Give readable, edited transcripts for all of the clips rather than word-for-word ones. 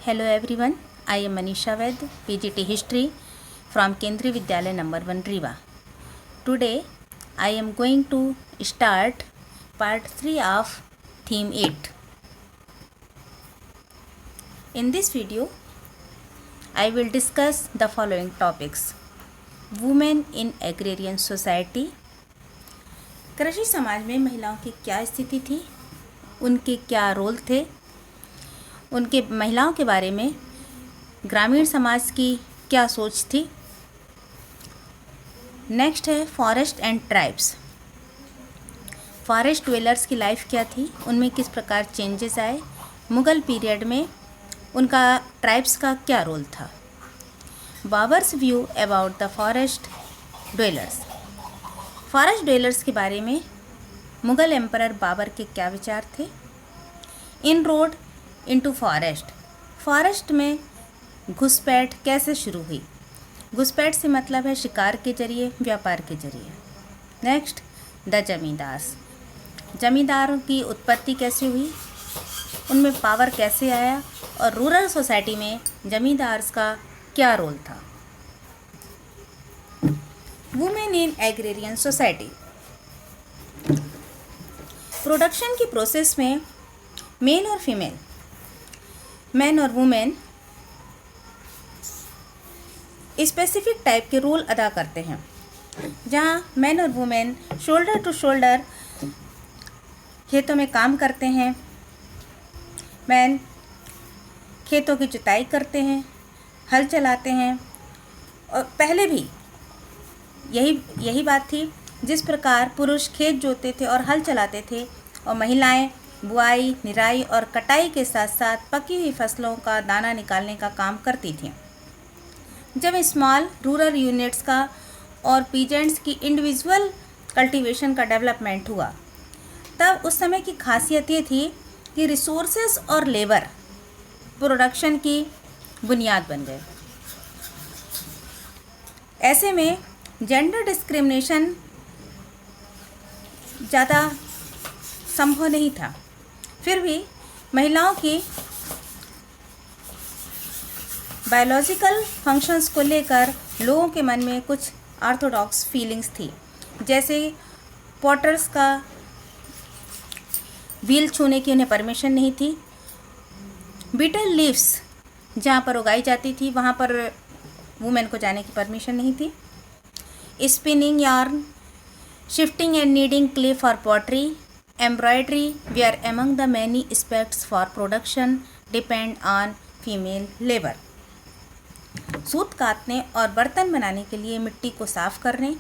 Hello everyone, I am Manisha Vaid, PGT History from Kendriya Vidyalaya number 1 Rewa. Today I am going to start part 3 of theme 8. In this video, I will discuss the following topics: Women in Agrarian Society, कृषि समाज में महिलाओं की क्या स्थिति थी, उनके क्या रोल थे, उनके महिलाओं के बारे में ग्रामीण समाज की क्या सोच थी। नेक्स्ट है forest and tribes, forest dwellers की लाइफ क्या थी, उनमें किस प्रकार चेंजेस आए, मुग़ल पीरियड में उनका ट्राइब्स का क्या रोल था। Babar's view about the forest dwellers, forest dwellers के बारे में मुग़ल एम्परर बाबर के क्या विचार थे। इन रोड इनटू फॉरेस्ट, फॉरेस्ट में घुसपैठ कैसे शुरू हुई। घुसपैठ से मतलब है शिकार के जरिए, व्यापार के जरिए। नेक्स्ट द जमींदार्स, जमींदारों की उत्पत्ति कैसे हुई, उनमें पावर कैसे आया और रूरल सोसाइटी में जमींदार्स का क्या रोल था। Women in agrarian society, production की प्रोसेस में मेल और फीमेल, मैन और वुमेन स्पेसिफिक टाइप के रोल अदा करते हैं। जहाँ मैन और वुमेन शोल्डर टू शोल्डर खेतों में काम करते हैं। मैन खेतों की जुताई करते हैं, हल चलाते हैं, और पहले भी यही बात थी। जिस प्रकार पुरुष खेत जोतते थे और हल चलाते थे, और महिलाएं बुआई, निराई और कटाई के साथ साथ पकी हुई फसलों का दाना निकालने का काम करती थीं। जब स्मॉल रूरल यूनिट्स का और पीजेंट्स की इंडिविजुअल कल्टीवेशन का डेवलपमेंट हुआ, तब उस समय की खासियत ये थी कि रिसोर्सेज और लेबर प्रोडक्शन की बुनियाद बन गए। ऐसे में जेंडर डिस्क्रिमिनेशन ज़्यादा संभव नहीं था। फिर भी महिलाओं की बायोलॉजिकल फंक्शंस को लेकर लोगों के मन में कुछ ऑर्थोडॉक्स फीलिंग्स थी। जैसे पॉटर्स का व्हील छूने की उन्हें परमिशन नहीं थी। बीटल लीव्स जहाँ पर उगाई जाती थी वहाँ पर वुमेन को जाने की परमिशन नहीं थी। Spinning yarn, shifting and kneading clay for pottery, embroidery were among the many aspects for production depend on female labor. सूत काटने और बर्तन बनाने के लिए मिट्टी को साफ करने,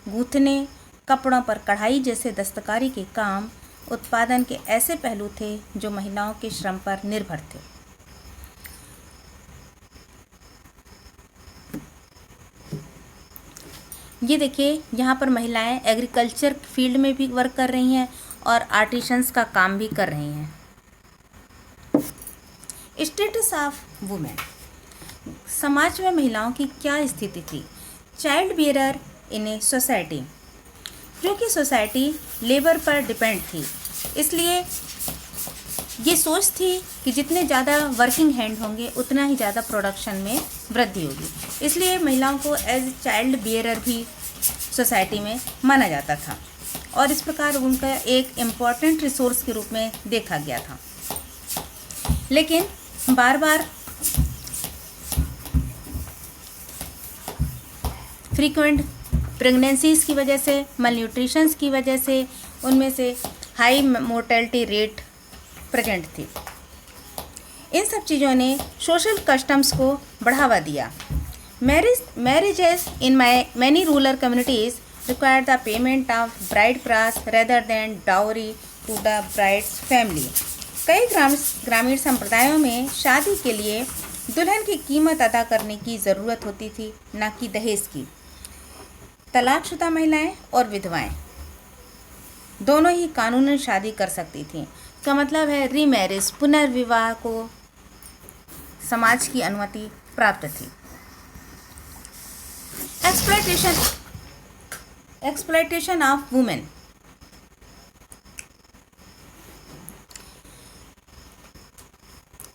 गूंथने, कपड़ों पर कढ़ाई जैसे दस्तकारी के काम उत्पादन के ऐसे पहलू थे जो महिलाओं के श्रम पर निर्भर थे। ये देखिए, यहाँ पर महिलाएं एग्रीकल्चर फील्ड में भी वर्क कर रही हैं और आर्टिशंस का काम भी कर रही हैं। स्टेटस ऑफ वुमेन, समाज में महिलाओं की क्या स्थिति थी। Child bearer in a society, क्योंकि सोसाइटी लेबर पर डिपेंड थी, इसलिए ये सोच थी कि जितने ज़्यादा वर्किंग हैंड होंगे उतना ही ज़्यादा प्रोडक्शन में वृद्धि होगी। इसलिए महिलाओं को एज चाइल्ड बियरर भी सोसाइटी में माना जाता था और इस प्रकार उनका एक इम्पॉर्टेंट रिसोर्स के रूप में देखा गया था। लेकिन बार बार फ्रीक्वेंट प्रेगनेंसीज की वजह से, मलन्यूट्रिशंस की वजह से उनमें से हाई मोर्टेलिटी रेट प्रेजेंट थी। इन सब चीज़ों ने सोशल कस्टम्स को बढ़ावा दिया। Marriages in many rural communities require the payment of bride price rather than dowry to the bride's family. कई ग्रामीण संप्रदायों में शादी के लिए दुल्हन की कीमत अदा करने की ज़रूरत होती थी, न कि दहेज की। तलाकशुदा महिलाएं और विधवाएं दोनों ही कानूनन शादी कर सकती थीं। इसका मतलब है रीमैरिज, पुनर्विवाह को समाज की अनुमति प्राप्त थी। Exploitation of women,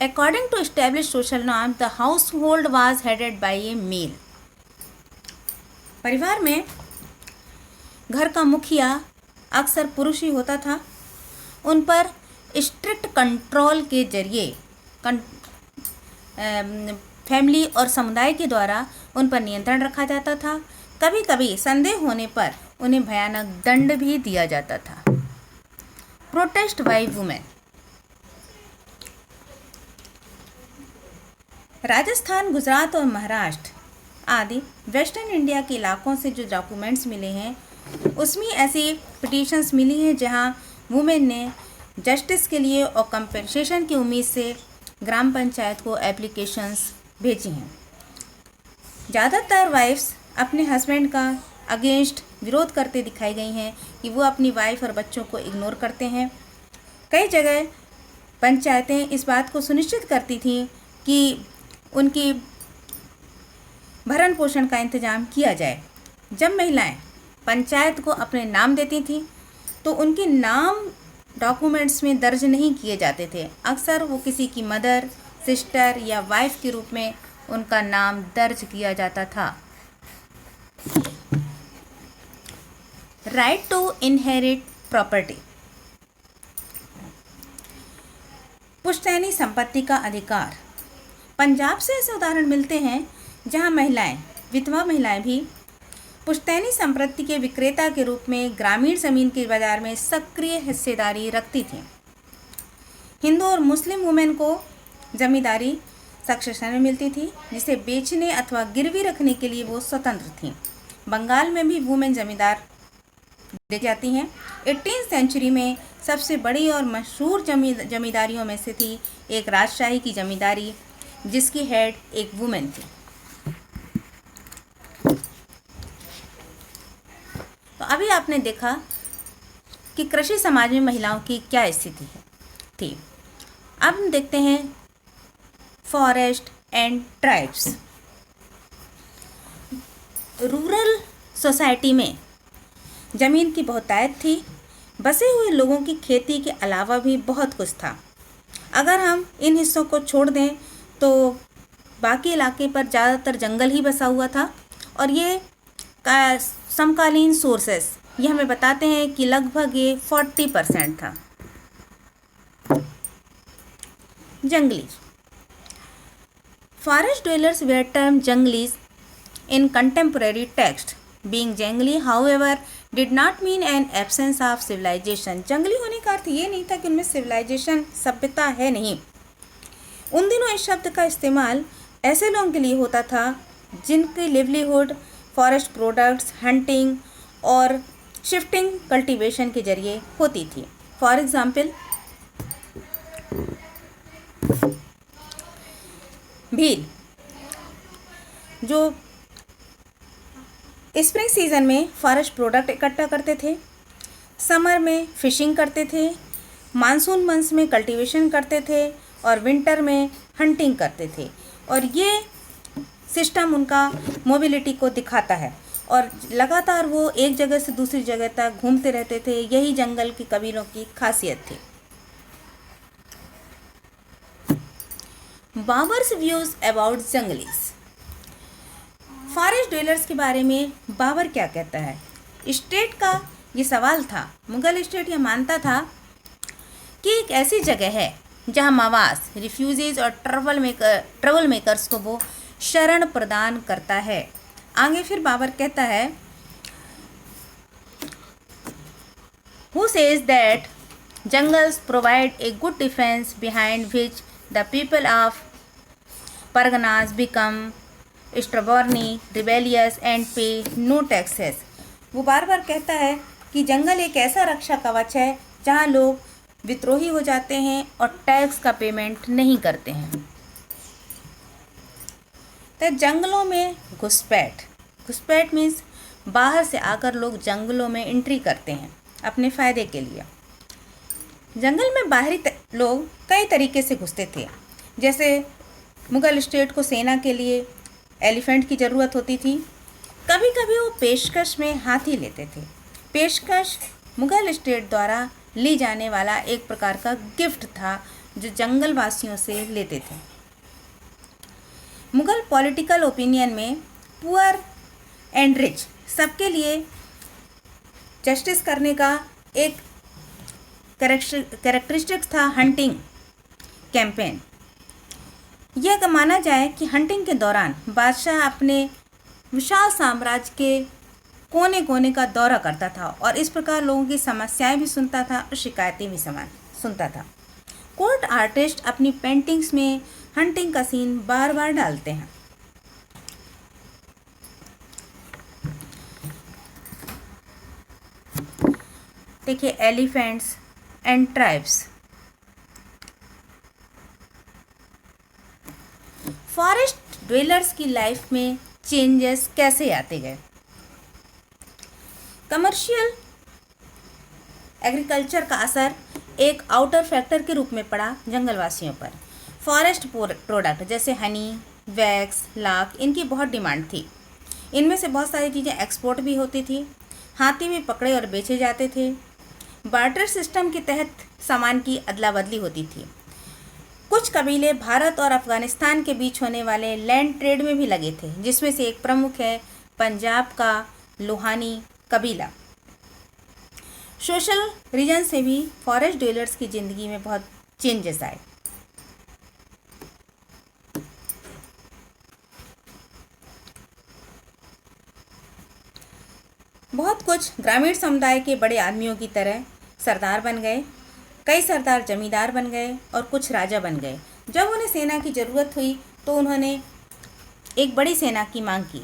According to established social norms, the household was headed by a male. परिवार में घर का मुखिया अक्सर पुरुष ही होता था। उन पर स्ट्रिक्ट कंट्रोल के जरिए फैमिली और समुदाय के द्वारा उन पर नियंत्रण रखा जाता था। कभी कभी संदेह होने पर उन्हें भयानक दंड भी दिया जाता था। Protest by women. Rajasthan, Gujarat और महाराष्ट्र आदि वेस्टर्न इंडिया के इलाकों से जो डॉक्यूमेंट्स मिले हैं उसमें ऐसी पिटीशंस मिली हैं जहां वुमेन ने जस्टिस के लिए और कंपनसेशन की उम्मीद से ग्राम पंचायत को एप्लीकेशंस भेजी हैं। ज़्यादातर वाइफ्स अपने हस्बैंड का अगेंस्ट विरोध करते दिखाई गई हैं कि वो अपनी वाइफ और बच्चों को इग्नोर करते हैं। कई जगह पंचायतें इस बात को सुनिश्चित करती थीं कि उनकी भरण पोषण का इंतजाम किया जाए। जब महिलाएं पंचायत को अपने नाम देती थीं तो उनके नाम डॉक्यूमेंट्स में दर्ज नहीं किए जाते थे। अक्सर वो किसी की मदर, सिस्टर या वाइफ के रूप में उनका नाम दर्ज किया जाता था। Right to inherit property. पुश्तैनी संपत्ति का अधिकार। पंजाब से ऐसे उदाहरण मिलते हैं जहां महिलाएं, विधवा महिलाएं भी पुश्तैनी संपत्ति के विक्रेता के रूप में ग्रामीण ज़मीन के बाजार में सक्रिय हिस्सेदारी रखती थीं। हिंदू और मुस्लिम वुमेन को जमींदारी सक्सेशन में मिलती थी जिसे बेचने अथवा गिरवी रखने के लिए वो स्वतंत्र थीं। बंगाल में भी वुमेन जमींदार दी जाती हैं। 18वीं सेंचुरी में सबसे बड़ी और मशहूर जमींदारियों में से थी एक राजशाही की जमींदारी जिसकी हेड एक वुमेन थी। तो अभी आपने देखा कि कृषि समाज में महिलाओं की क्या स्थिति थी। अब हम देखते हैं forest and tribes. Rural society में ज़मीन की बहुतायत थी। बसे हुए लोगों की खेती के अलावा भी बहुत कुछ था। अगर हम इन हिस्सों को छोड़ दें तो बाकी इलाके पर ज़्यादातर जंगल ही बसा हुआ था और ये समकालीन सोर्सेस ये हमें बताते हैं कि लगभग ये 40% था। जंगली। Forest dwellers were term junglis in contemporary text. Being jungli however did not mean an absence of civilisation. जंगली होने का अर्थ ये नहीं था कि उनमें सिविलाइजेशन, सभ्यता है नहीं। उन दिनों इस शब्द का इस्तेमाल ऐसे लोगों के लिए होता था जिनकी लिवलीहुड फॉरेस्ट प्रोडक्ट्स, हंटिंग और शिफ्टिंग कल्टीवेशन के जरिए होती थी। फॉर एग्जाम्पल, भील जो स्प्रिंग सीजन में फॉरेस्ट प्रोडक्ट इकट्ठा करते थे, समर में फिशिंग करते थे, मानसून मंथ्स में कल्टीवेशन करते थे और विंटर में हंटिंग करते थे। और ये सिस्टम उनका मोबिलिटी को दिखाता है और लगातार वो एक जगह से दूसरी जगह तक घूमते रहते थे। यही जंगल की कबीलों की खासियत थी। Babur's views about junglis. Forest dwellers के बारे में बाबर क्या कहता है? स्टेट का ये सवाल था। मुगल स्टेट यह मानता था कि एक ऐसी जगह है जहां मवास, रिफ्यूजीज और ट्रबल मेकर्स को वो शरण प्रदान करता है। आगे फिर बाबर कहता है, who says that jungles provide a good defence behind which the people of parganas become stubborn, rebellious and pay no taxes. वो बार बार कहता है कि जंगल एक ऐसा रक्षा कवच है जहाँ लोग विद्रोही हो जाते हैं और टैक्स का पेमेंट नहीं करते हैं। तो जंगलों में घुसपैठ मीन्स बाहर से आकर लोग जंगलों में एंट्री करते हैं अपने फ़ायदे के लिए। जंगल में बाहरी लोग कई तरीके से घुसते थे। जैसे मुगल स्टेट को सेना के लिए एलिफेंट की ज़रूरत होती थी। कभी कभी वो पेशकश में हाथी लेते थे। पेशकश मुगल स्टेट द्वारा ली जाने वाला एक प्रकार का गिफ्ट था जो जंगल वासियों से लेते थे। मुगल पॉलिटिकल ओपिनियन में पुअर एंड रिच सबके लिए जस्टिस करने का एक कैरेक्टरिस्टिक्स था हंटिंग कैंपेन। यह माना जाए कि हंटिंग के दौरान बादशाह अपने विशाल साम्राज्य के कोने कोने का दौरा करता था और इस प्रकार लोगों की समस्याएं भी सुनता था और शिकायतें भी सुनता था। कोर्ट आर्टिस्ट अपनी पेंटिंग्स में हंटिंग का सीन बार बार डालते हैं। देखिए elephants and tribes. Forest dwellers की लाइफ में चेंजेस कैसे आते गए। कमर्शियल एग्रीकल्चर का असर एक आउटर फैक्टर के रूप में पड़ा जंगलवासियों पर। फॉरेस्ट प्रोडक्ट जैसे हनी, वैक्स, लाख, इनकी बहुत डिमांड थी। इनमें से बहुत सारी चीज़ें एक्सपोर्ट भी होती थी। हाथी भी पकड़े और बेचे जाते थे। बार्टर सिस्टम के तहत सामान की अदला बदली होती थी। कुछ कबीले भारत और अफगानिस्तान के बीच होने वाले लैंड ट्रेड में भी लगे थे, जिसमें से एक प्रमुख है पंजाब का लोहानी कबीला। सोशल रीजन से भी फॉरेस्ट ड्वेलर्स की ज़िंदगी में बहुत चेंजेस आए। बहुत कुछ ग्रामीण समुदाय के बड़े आदमियों की तरह सरदार बन गए। कई सरदार जमींदार बन गए और कुछ राजा बन गए। जब उन्हें सेना की ज़रूरत हुई तो उन्होंने एक बड़ी सेना की मांग की।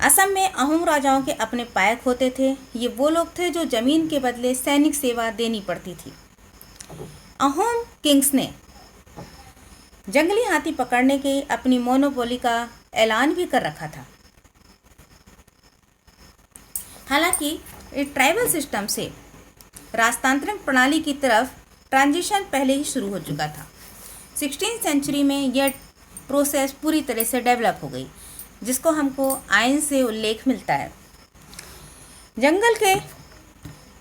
असम में अहोम राजाओं के अपने पायक होते थे। ये वो लोग थे जो ज़मीन के बदले सैनिक सेवा देनी पड़ती थी। अहोम किंग्स ने जंगली हाथी पकड़ने की अपनी मोनोपोली का ऐलान भी कर रखा था। हालांकि इस ट्राइबल सिस्टम से राजतांत्रिक प्रणाली की तरफ ट्रांजिशन पहले ही शुरू हो चुका था। 16वीं सेंचुरी में यह प्रोसेस पूरी तरह से डेवलप हो गई, जिसको हमको आयन से उल्लेख मिलता है। जंगल के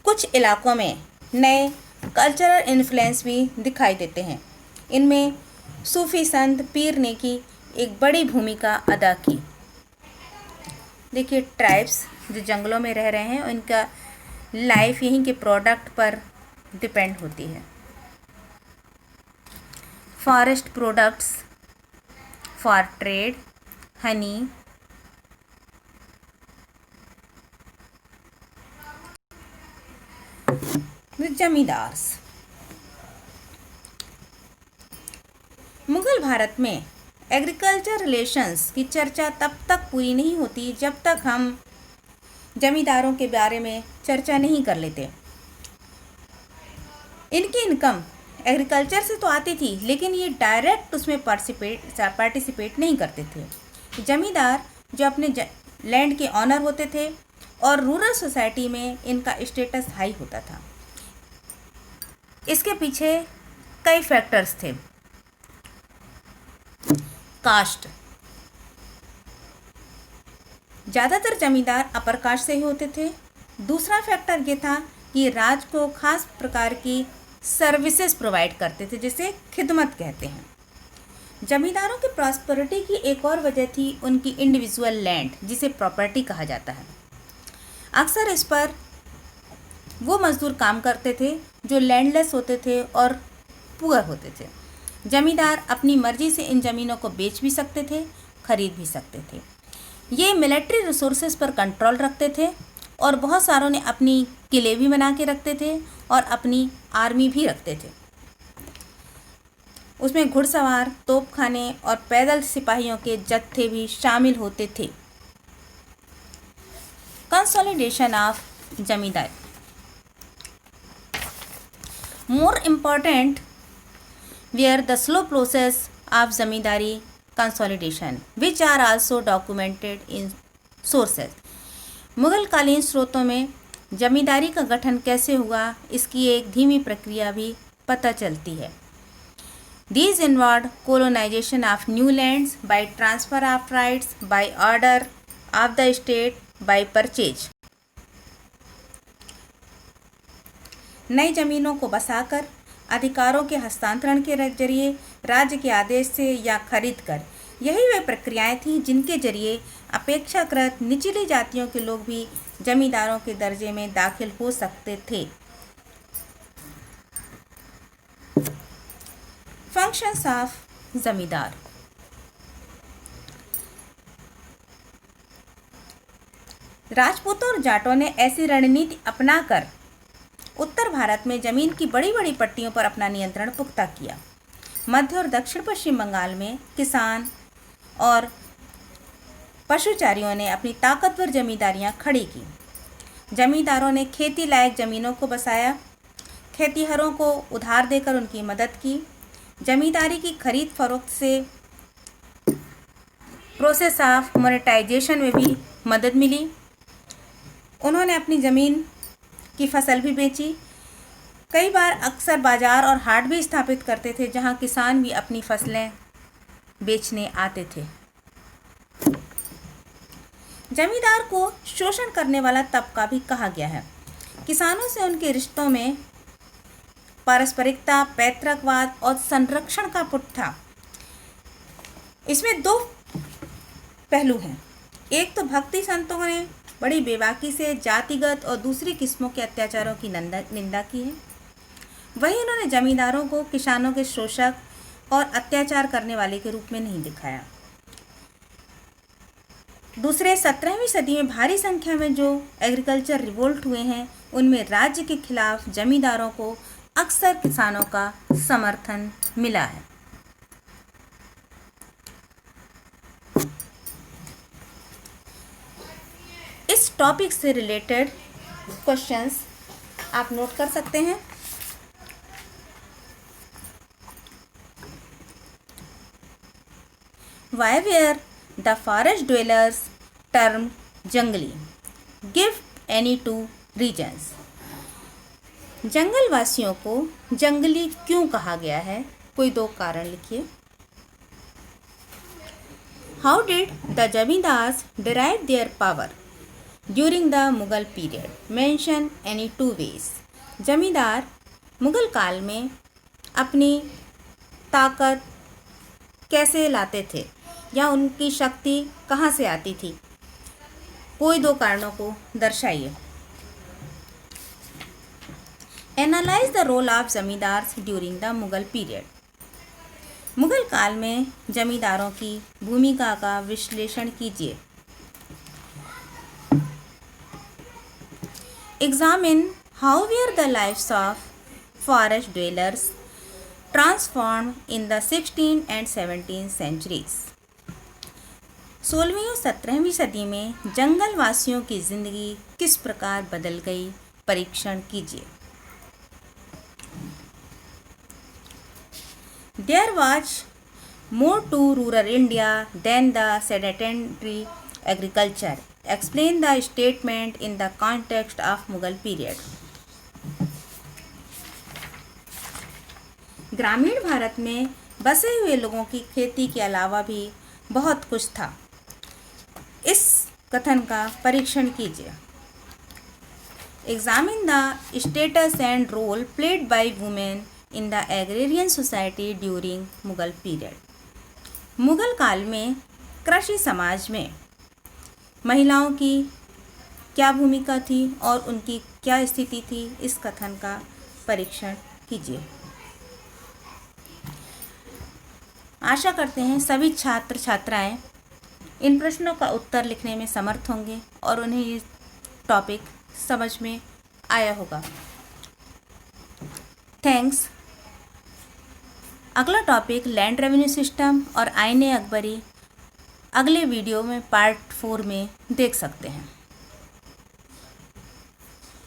कुछ इलाकों में नए कल्चरल इन्फ्लुएंस भी दिखाई देते हैं। इनमें सूफी संत पीर ने की एक बड़ी भूमिका अदा की। देखिए ट्राइब्स जो जंगलों में रह रहे हैं, उनका लाइफ यहीं के प्रोडक्ट पर डिपेंड होती है। Forest products for trade, Honey, zamindars. Mughal Bharat में एग्रीकल्चर रिलेशंस की चर्चा तब तक पूरी नहीं होती जब तक हम जमींदारों के बारे में चर्चा नहीं कर लेते। इनकी इनकम एग्रीकल्चर से तो आती थी, लेकिन ये डायरेक्ट उसमें पार्टिसिपेट नहीं करते थे। जमींदार जो अपने लैंड के ऑनर होते थे और रूरल सोसाइटी में इनका स्टेटस हाई होता था। इसके पीछे कई फैक्टर्स थे। कास्ट, ज़्यादातर जमींदार अपर कास्ट से ही होते थे। दूसरा फैक्टर ये था कि राज को खास प्रकार की सर्विसेज प्रोवाइड करते थे, जिसे खिदमत कहते हैं। जमींदारों की प्रॉस्पेरिटी की एक और वजह थी उनकी इंडिविजुअल लैंड, जिसे प्रॉपर्टी कहा जाता है। अक्सर इस पर वो मजदूर काम करते थे जो लैंडलेस होते थे और पुअर होते थे। जमींदार अपनी मर्जी से इन ज़मीनों को बेच भी सकते थे, खरीद भी सकते थे। ये मिलिट्री रिसोर्सेज पर कंट्रोल रखते थे और बहुत सारों ने अपनी किले भी बना के रखते थे और अपनी आर्मी भी रखते थे। उसमें घुड़सवार, तोपखाने और पैदल सिपाहियों के जत्थे भी शामिल होते थे। Consolidation of zamindar. More important were the slow process of zamindari consolidation which are also documented in sources. मुगलकालीन स्रोतों में जमींदारी का गठन कैसे हुआ, इसकी एक धीमी प्रक्रिया भी पता चलती है। These involved colonization of new lands by transfer of rights by order of the state by purchase। नई जमीनों को बसाकर अधिकारों के हस्तांतरण के जरिए, राज्य के आदेश से या खरीद कर। यही वे प्रक्रियाएं थीं जिनके जरिए अपेक्षाकृत निचली जातियों के लोग भी जमींदारों के दर्जे में दाखिल हो सकते थे। फंक्शंस ऑफ जमींदार। राजपूतों और जाटों ने ऐसी रणनीति अपनाकर उत्तर भारत में जमीन की बड़ी बड़ी पट्टियों पर अपना नियंत्रण पुख्ता किया। मध्य और दक्षिण पश्चिम बंगाल में किसान और पशुचारियों ने अपनी ताकतवर जमींदारियां खड़ी की। जमींदारों ने खेती लायक जमीनों को बसाया, खेतीहरों को उधार देकर उनकी मदद की। जमींदारी की खरीद फरोख्त से प्रोसेस ऑफ मोनेटाइजेशन में भी मदद मिली। उन्होंने अपनी ज़मीन की फसल भी बेची। कई बार अक्सर बाजार और हाट भी स्थापित करते थे जहां किसान भी अपनी फसलें बेचने आते थे। जमींदार को शोषण करने वाला तबका भी कहा गया है। किसानों से उनके रिश्तों में पारस्परिकता, पैतृकवाद और संरक्षण का पुट था। इसमें दो पहलू हैं। एक तो भक्ति संतों ने बड़ी बेबाकी से जातिगत और दूसरी किस्मों के अत्याचारों की निंदा की है। वहीं उन्होंने जमींदारों को किसानों के शोषक और अत्याचार करने वाले के रूप में नहीं दिखाया। दूसरे 17वीं सदी में भारी संख्या में जो एग्रीकल्चर रिवोल्ट हुए हैं उनमें राज्य के खिलाफ जमींदारों को अक्सर किसानों का समर्थन मिला है। इस टॉपिक से रिलेटेड क्वेश्चंस आप नोट कर सकते हैं। Why were the forest dwellers termed जंगली? Give any two reasons. जंगल वासियों को जंगली क्यों कहा गया है? कोई दो कारण लिखिए। How did the zamindars derive their power during the Mughal period? Mention any two ways. जमींदार मुगल काल में अपनी ताकत कैसे लाते थे या उनकी शक्ति कहाँ से आती थी? कोई दो कारणों को दर्शाइए। Analyse the role of zamindars during the Mughal period. Mughal काल में जमींदारों की भूमिका का विश्लेषण कीजिए। Examine how were the lives of forest dwellers transformed in the 16th and 17th centuries। 16वीं और 17वीं सदी में जंगल वासियों की जिंदगी किस प्रकार बदल गई? परीक्षण कीजिए। There was more to rural India than the sedentary agriculture. Explain the statement in the context of Mughal period. ग्रामीण भारत में बसे हुए लोगों की खेती के अलावा भी बहुत कुछ था। इस कथन का परीक्षण कीजिए। Examine the status and role played by women in the agrarian society during Mughal period. Mughal काल में कृषि समाज में महिलाओं की क्या भूमिका थी और उनकी क्या स्थिति थी? इस कथन का परीक्षण कीजिए। आशा करते हैं सभी छात्र छात्राएं इन प्रश्नों का उत्तर लिखने में समर्थ होंगे और उन्हें ये टॉपिक समझ में आया होगा। थैंक्स। अगला टॉपिक लैंड रेवेन्यू सिस्टम और आईने अकबरी अगले वीडियो में पार्ट 4 में देख सकते हैं।